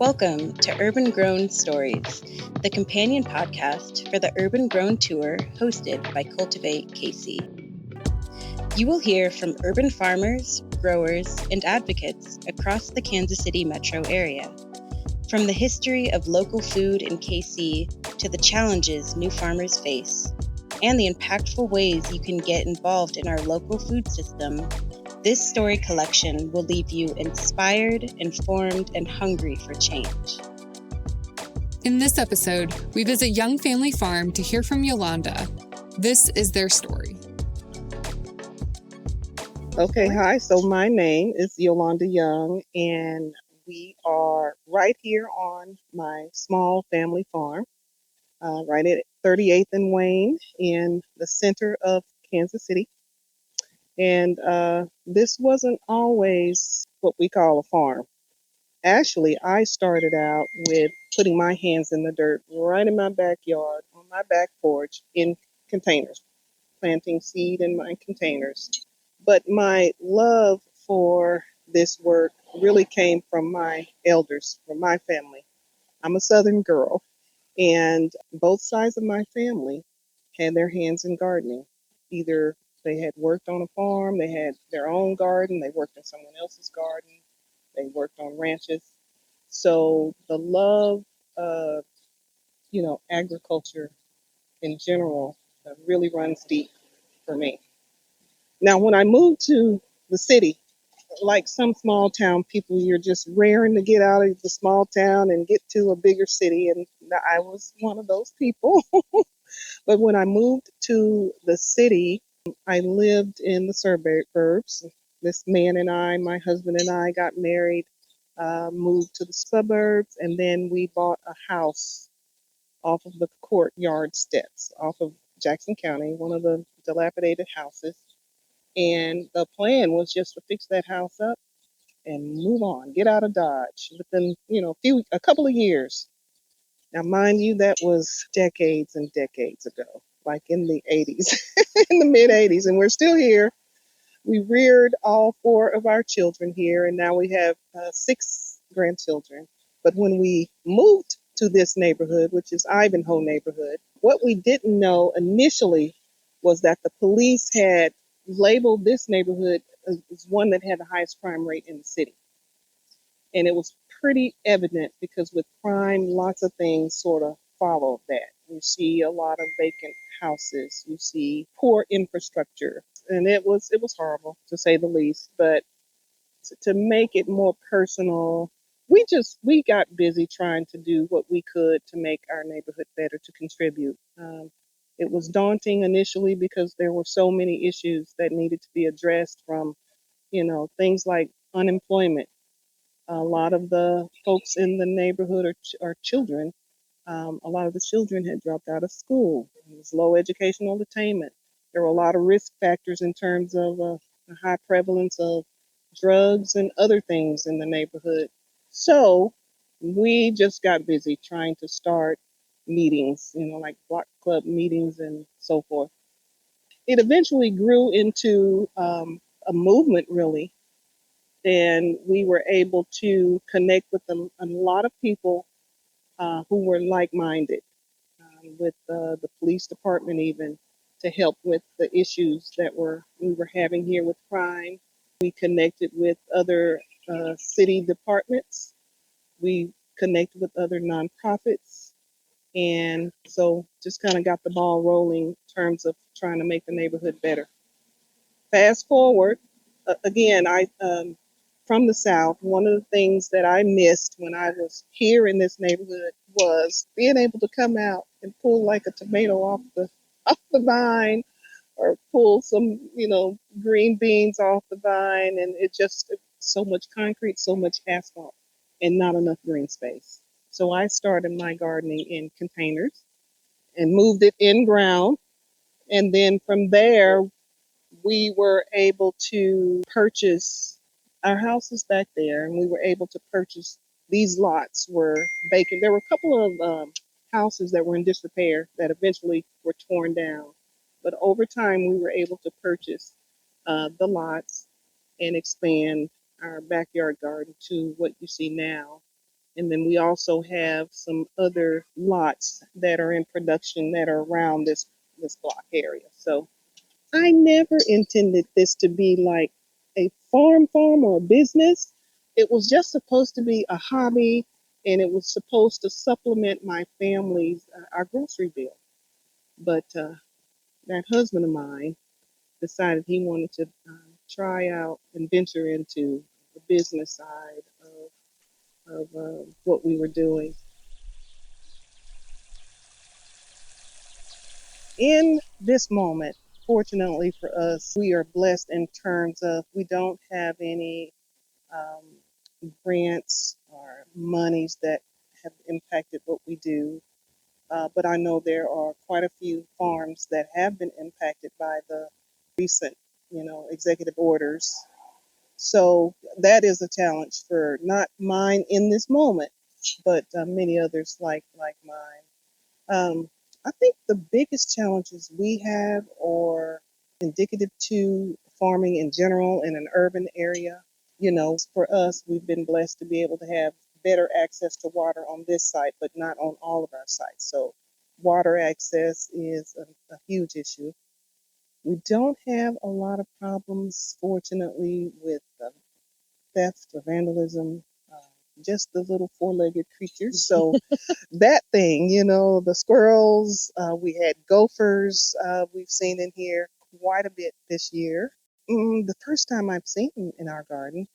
Welcome to Urban Grown Stories, the companion podcast for the Urban Grown Tour hosted by Cultivate KC. You will hear from urban farmers, growers, and advocates across the Kansas City metro area. From the history of local food in KC to the challenges new farmers face, and the impactful ways you can get involved in our local food system, this story collection will leave you inspired, informed, and hungry for change. In this episode, we visit Young Family Farm to hear from Yolanda. This is their story. Okay, hi. So my name is Yolanda Young, and we are right here on my small family farm, right at 38th and Wayne in the center of Kansas City. And this wasn't always what we call a farm. Actually, I started out with putting my hands in the dirt right in my backyard, on my back porch, in containers, planting seed in my containers. But my love for this work really came from my elders, from my family. I'm a Southern girl, and both sides of my family had their hands in gardening. Either they had worked on a farm, they had their own garden, they worked in someone else's garden, they worked on ranches. So the love of, agriculture in general really runs deep for me. Now, when I moved to the city, like some small town people, you're just raring to get out of the small town and get to a bigger city. And I was one of those people. But when I moved to the city, I lived in the suburbs. This man and I, my husband and I, got married, moved to the suburbs, and then we bought a house off of the courtyard steps, off of Jackson County, one of the dilapidated houses. And the plan was just to fix that house up and move on, get out of Dodge within, a couple of years. Now, mind you, that was decades and decades ago, like in the 80s, in the mid 80s, and we're still here. We reared all four of our children here, and now we have six grandchildren. But when we moved to this neighborhood, which is Ivanhoe neighborhood, what we didn't know initially was that the police had labeled this neighborhood as one that had the highest crime rate in the city. And it was pretty evident because with crime, lots of things sort of follow that. You see a lot of vacant houses, you see poor infrastructure, and it was horrible to say the least. But to make it more personal, we got busy trying to do what we could to make our neighborhood better, to contribute. It was daunting initially because there were so many issues that needed to be addressed, from things like unemployment. A lot of the folks in the neighborhood are children. A lot of the children had dropped out of school. There was low educational attainment. There were a lot of risk factors in terms of the high prevalence of drugs and other things in the neighborhood. So we just got busy trying to start meetings, like block club meetings and so forth. It eventually grew into a movement, really, and we were able to connect with a lot of people who were like-minded, with the police department even, to help with the issues that we were having here with crime. We connected with other city departments. We connected with other nonprofits. And so just kind of got the ball rolling in terms of trying to make the neighborhood better. Fast forward, again, I from the South, one of the things that I missed when I was here in this neighborhood was being able to come out and pull like a tomato off the vine, or pull some, green beans off the vine. And so much concrete, so much asphalt, and not enough green space. So I started my gardening in containers and moved it in ground. And then from there, we were able to purchase our houses back there, and we were able to purchase these lots were vacant. There were a couple of houses that were in disrepair that eventually were torn down. But over time, we were able to purchase the lots and expand our backyard garden to what you see now. And then we also have some other lots that are in production that are around this block area. So I never intended this to be like a farm or a business. It was just supposed to be a hobby, and it was supposed to supplement my family's our grocery bill. But that husband of mine decided he wanted to try out and venture into the business side of what we were doing. In this moment, fortunately for us, we are blessed in terms of we don't have any um, grants or monies that have impacted what we do. But I know there are quite a few farms that have been impacted by the recent, executive orders. So that is a challenge for not mine in this moment, but many others like mine. I think the biggest challenges we have are indicative to farming in general in an urban area. For us, we've been blessed to be able to have better access to water on this site, but not on all of our sites. So, water access is a huge issue. We don't have a lot of problems, fortunately, with theft or vandalism. Uh, just the little four-legged creatures. So that thing, the squirrels, we had gophers, we've seen in here quite a bit this year. The first time I've seen in our garden,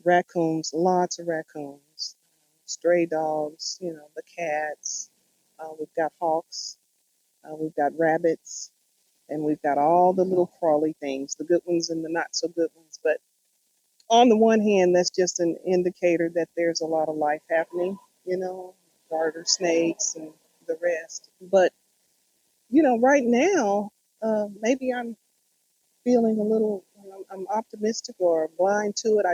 raccoons, lots of raccoons, stray dogs, the cats. We've got hawks, we've got rabbits, and we've got all the little crawly things, the good ones and the not so good ones. But on the one hand, that's just an indicator that there's a lot of life happening, garter snakes and the rest. But, right now, maybe I'm feeling a little, I'm optimistic or blind to it.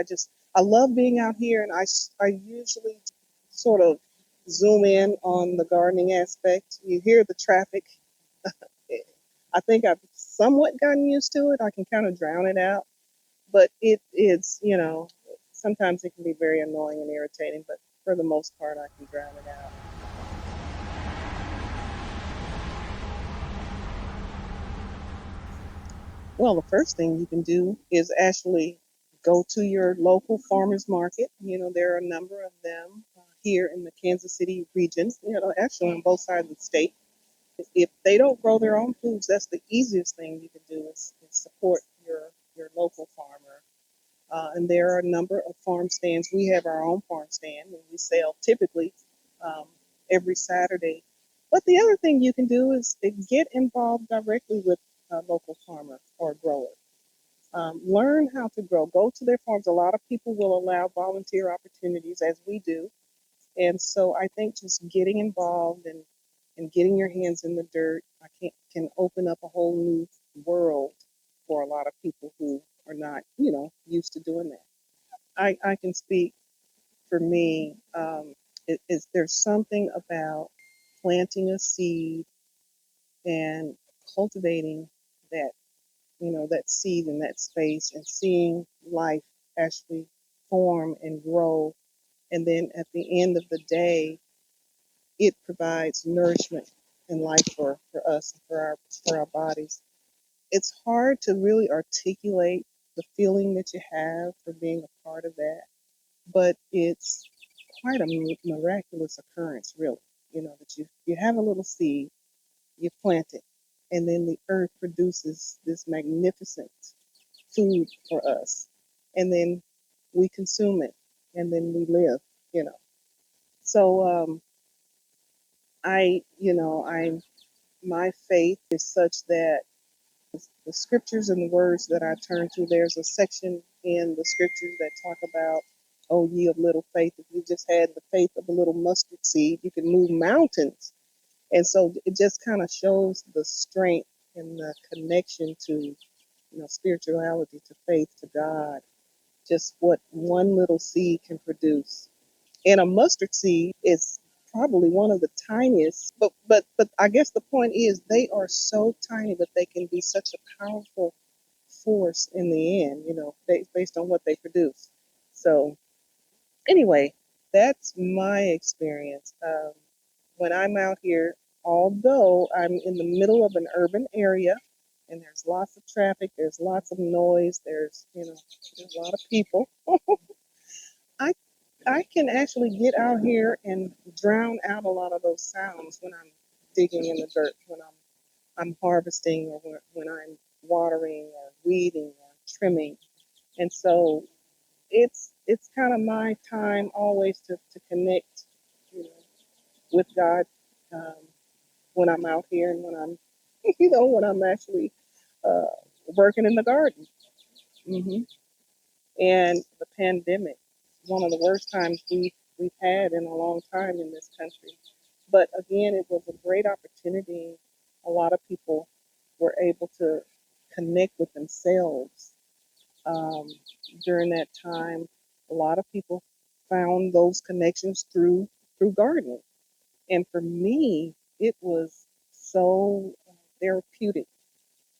I love being out here, and I usually sort of zoom in on the gardening aspect. You hear the traffic. I think I've somewhat gotten used to it. I can kind of drown it out, but it's, sometimes it can be very annoying and irritating, but for the most part, I can drown it out. Well, the first thing you can do is actually go to your local farmers market. There are a number of them here in the Kansas City region, actually on both sides of the state. If they don't grow their own foods, that's the easiest thing you can do is support your local farmer. And there are a number of farm stands. We have our own farm stand, and we sell typically um, every Saturday. But the other thing you can do is to get involved directly with a local farmer or grower. Learn how to grow. Go to their farms. A lot of people will allow volunteer opportunities, as we do. And so I think just getting involved and getting your hands in the dirt can open up a whole new world for a lot of people who are not, used to doing that. I can speak for me. There's something about planting a seed and cultivating that that seed in that space and seeing life actually form and grow. And then at the end of the day, it provides nourishment and life for us, for our bodies. It's hard to really articulate the feeling that you have for being a part of that, but it's quite a miraculous occurrence, really. That you have a little seed, you plant it, and then the earth produces this magnificent food for us. And then we consume it, and then we live, you know. So my faith is such that the scriptures and the words that I turn to, there's a section in the scriptures that talk about, oh, ye of little faith. If you just had the faith of a little mustard seed, you can move mountains. And so it just kind of shows the strength and the connection to, spirituality, to faith, to God, just what one little seed can produce. And a mustard seed is probably one of the tiniest, but I guess the point is they are so tiny, but they can be such a powerful force in the end, based on what they produce. So anyway, That's my experience. When I'm out here, although I'm in the middle of an urban area and there's lots of traffic, there's lots of noise, there's a lot of people, I I can actually get out here and drown out a lot of those sounds when I'm digging in the dirt, when I'm harvesting, or when I'm watering or weeding or trimming. And so it's kind of my time always to connect, you know, with God, um, when I'm out here and when I'm when I'm actually uh, working in the garden. hmm And the pandemic, one of the worst times we've had in a long time in this country. But again, it was a great opportunity. A lot of people were able to connect with themselves um, during that time. A lot of people found those connections through gardening, and for me, it was so therapeutic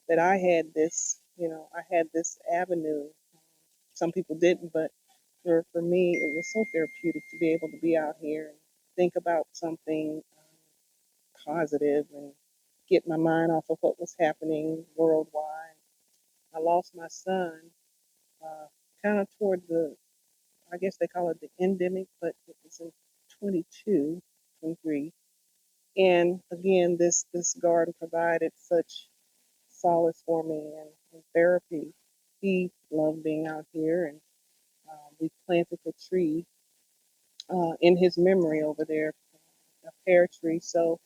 that I had this. I had this avenue. Some people didn't, but for me, it was so therapeutic to be able to be out here and think about something positive and get my mind off of what was happening worldwide. I lost my son uh, kind of toward I guess they call it the endemic, but it was in 22, 23. And again, this garden provided such solace for me and therapy. He loved being out here, and we planted a tree in his memory over there, a pear tree. So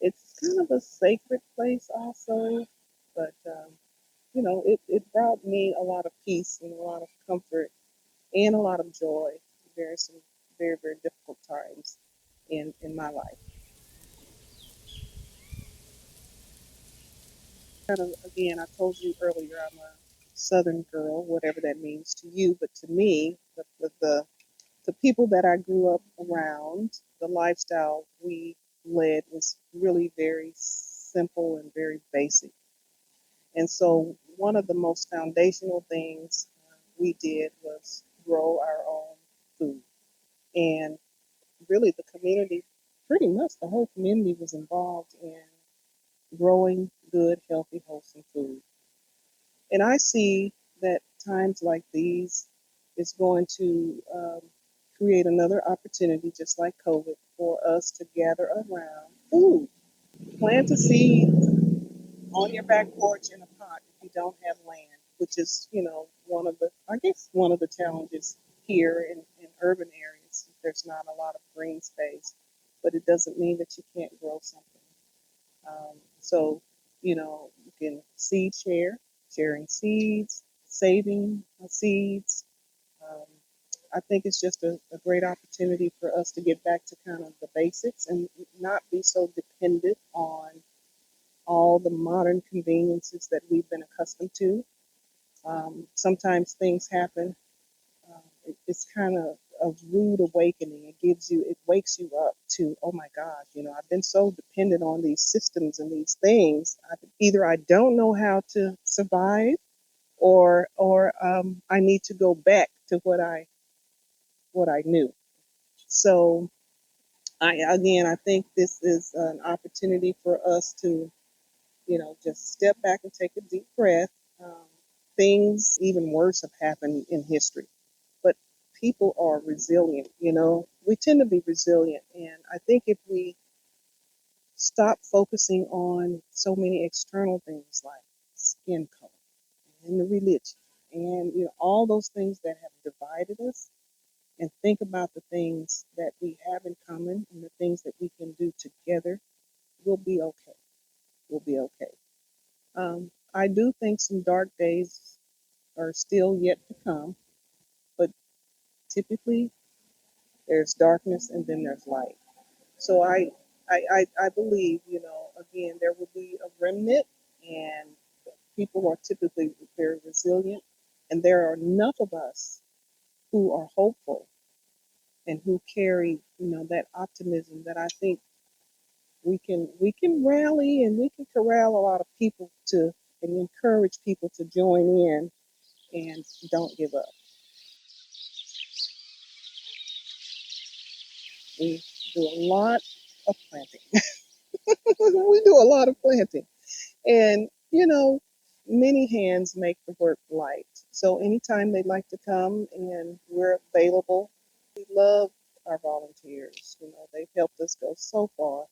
it's kind of a sacred place also, but it brought me a lot of peace and a lot of comfort and a lot of joy during some very, very difficult times in my life. Kind of, again, I told you earlier, I'm a Southern girl, whatever that means to you, but to me, the people that I grew up around, the lifestyle we led was really very simple and very basic. And so, one of the most foundational things we did was grow our own food. And really, the community, pretty much the whole community, was involved in growing good, healthy, wholesome food. And I see that times like these is going to create another opportunity, just like COVID, for us to gather around food. Plant a seed on your back porch in a pot if you don't have land, which is, I guess, one of the challenges here in urban areas. There's not a lot of green space, but it doesn't mean that you can't grow something. So, you can seed share, sharing seeds, saving seeds. Um, I think it's just a great opportunity for us to get back to kind of the basics and not be so dependent on all the modern conveniences that we've been accustomed to. Sometimes things happen. It's kind of a rude awakening. It wakes you up to, oh my gosh, I've been so dependent on these systems and these things. Either I don't know how to survive, or I need to go back to what I knew. So I think this is an opportunity for us to just step back and take a deep breath. Um, Things even worse have happened in history, but people are resilient. We tend to be resilient, and I think if we stop focusing on so many external things like skin color and the religion and all those things that have divided us, and think about the things that we have in common and the things that we can do together, we'll be okay. We'll be okay. I do think some dark days are still yet to come, but typically there's darkness and then there's light. So I believe, again, there will be a remnant, and people are typically very resilient, and there are enough of us who are hopeful and who carry, that optimism that I think we can rally and we can corral a lot of people to and encourage people to join in and don't give up. We do a lot of planting. We do a lot of planting. And, many hands make the work light. So anytime they'd like to come and we're available, we love our volunteers. They've helped us go so far,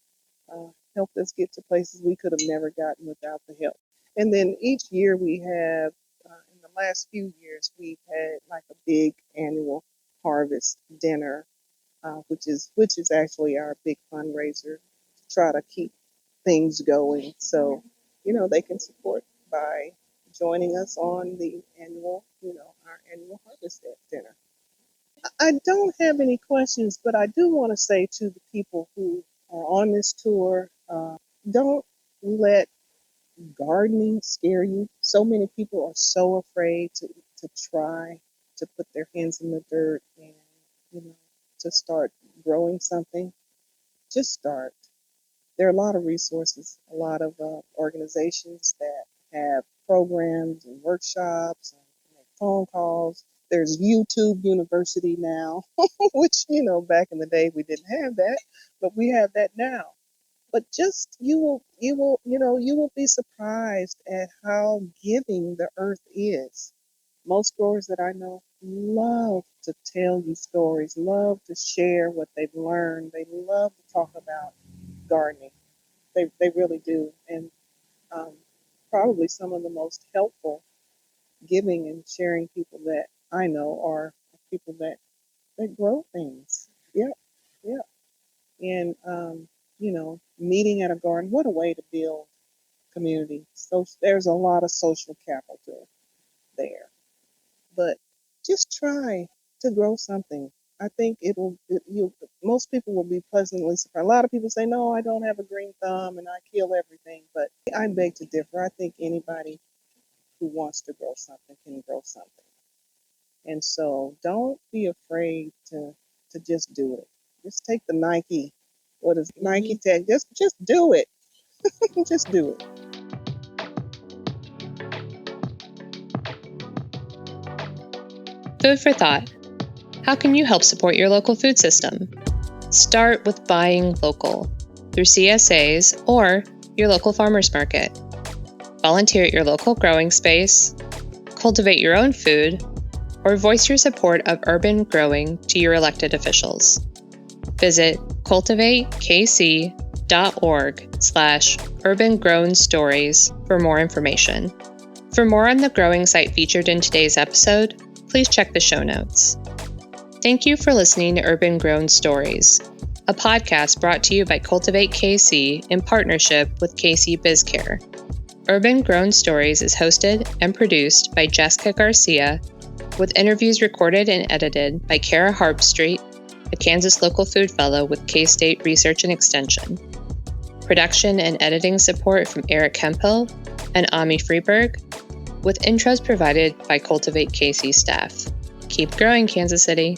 helped us get to places we could have never gotten without the help. And then each year we have, in the last few years, we've had like a big annual harvest dinner, which is actually our big fundraiser to try to keep things going. So, they can support by joining us on the our annual harvest dinner. I don't have any questions, but I do want to say to the people who are on this tour, don't let gardening scare you. So many people are so afraid to try to put their hands in the dirt and, you know, to start growing something. Just start. There are a lot of resources, a lot of organizations that have programs and workshops and make phone calls. There's YouTube University now, which, back in the day we didn't have that, but we have that now. But just you will be surprised at how giving the earth is. Most growers that I know love to tell you stories, love to share what they've learned. They love to talk about gardening. They really do. And um, probably some of the most helpful giving and sharing people that I know are people that grow things. Yeah, yeah. And meeting at a garden, what a way to build community. So there's a lot of social capital there. But just try to grow something. I think most people will be pleasantly surprised. A lot of people say, no, I don't have a green thumb and I kill everything. But I beg to differ. I think anybody who wants to grow something can grow something. And so don't be afraid to just do it. Just take the Nike, what is it, Nike tag? Just do it. Just do it. Food for thought. How can you help support your local food system? Start with buying local through CSAs or your local farmers market. Volunteer at your local growing space, cultivate your own food, or voice your support of urban growing to your elected officials. Visit cultivatekc.org/urban-grown-stories for more information. For more on the growing site featured in today's episode, please check the show notes. Thank you for listening to Urban Grown Stories, a podcast brought to you by Cultivate KC in partnership with KC BizCare. Urban Grown Stories is hosted and produced by Jessica Garcia, with interviews recorded and edited by Kara Harbstreet, a Kansas Local Food Fellow with K-State Research and Extension. Production and editing support from Eric Hemphill and Ami Freeberg, with intros provided by Cultivate KC staff. Keep growing, Kansas City!